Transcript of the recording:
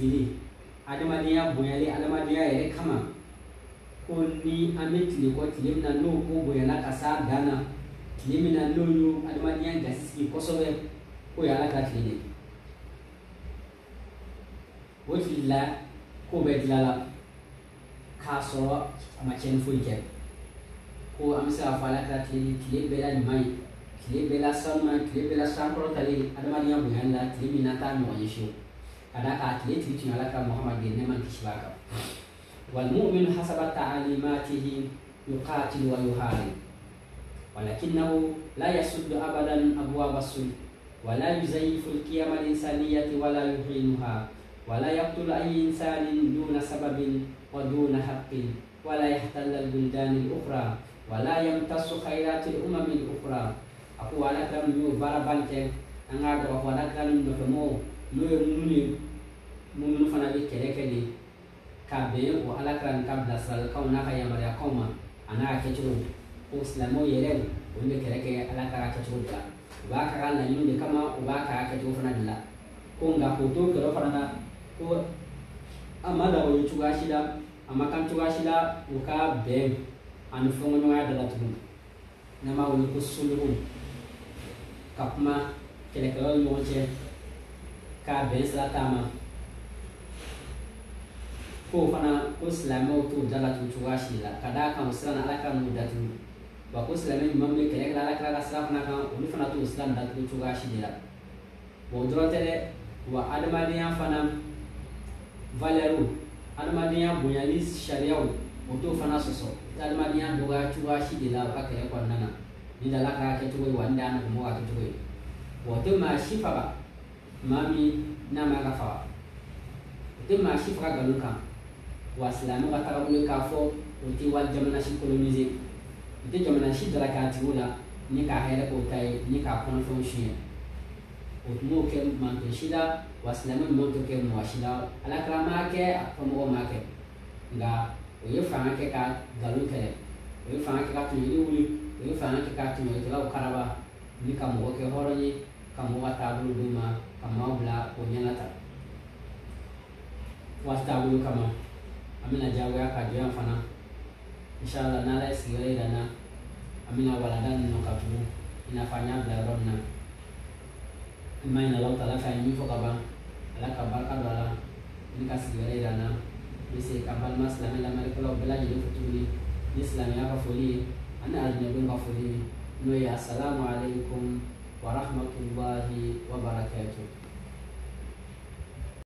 sigili adamadenya bonyali adamadenya yere kama ko ni ametli ko tilimna no ko boyana kasa dana tilimina no no adamadenya gasiki kosobe ko yala ka tilini wotilla ko bedlala kaso ama chen fuike ko amsa fala ka tilini tilibela mai tilibela sama tilibela sankro tali adamadenya bonyala tilimina ta no yeshu kada ka tiliti tinala ka Muhammad ne man kishbaka wal mu'min hasaba ta'alimatihi yuqatil wa yuharib walakinahu la yasuddu abadan abwab as-sulh wa la yuzayyifu al-qiyam al-insaniyati wa la yuhinuha wa la yaqtul ay insanin duna sababin wa duna haqqin wa la yahtalla al-buldan al-ukhra wa la yamtassu khayrat al-umam al-ukhra aku wala kam yu barabanke anga do wala kam no mo munu fana be kele ka be o alakran ka blasal kauna ka yamara kauma ana ka tiro o islamo yere o be kele alakara ka tiro ka ba ka na yinu de kama o ba ka tiro fana dilla ko nga ko to ko fana ko amada o yutuga shida amakan tuga shida o ka be an fongo no ada latu na ma o ko sulu kapma kele ka yo ka be tama ko fana ko islamo to dala to tuwashila kada kan uslan ala kan mudatu ba ko islamo mambe kele ala kala salafna kan ulu fana to islam da to tuwashila bo drotere wa adamadiya fana valeru adamadiya bonyali sharia o to fana soso adamadiya doga tuwashila ka kele kwa nana ni dala ka ke tuwe wanda na mo ka tuwe bo to ma shifa ba mami na magafa tema shifra galuka waslamu watarabule kafo uti wal jamana shi coloniser uti jamana shi darakati wala ni ka hele ko tay ni ka kono fonction utmo ke man shida waslamu mo to ke mo shida ala krama ke apomo ma ke nga oye fanga ke ka galuka oye fanga ke ka tuni wuli oye fanga ke ka tuni la karaba ni ka mo ke horoni ka mo watabulu duma kama bla onyalata wasta bulu kama amina jawo ya ka jiyan fana inshallah na lai sigare dana amina waladan no katu ina fanya bla ronna maina law tala fa ni fo kaba ala ka barka dala ni ka sigare dana bisi kabal maslama la malika bla ji futuli islam ya ka fuli ana ajnabi ka fuli no ya assalamu alaikum wa rahmatullahi wa barakatuh.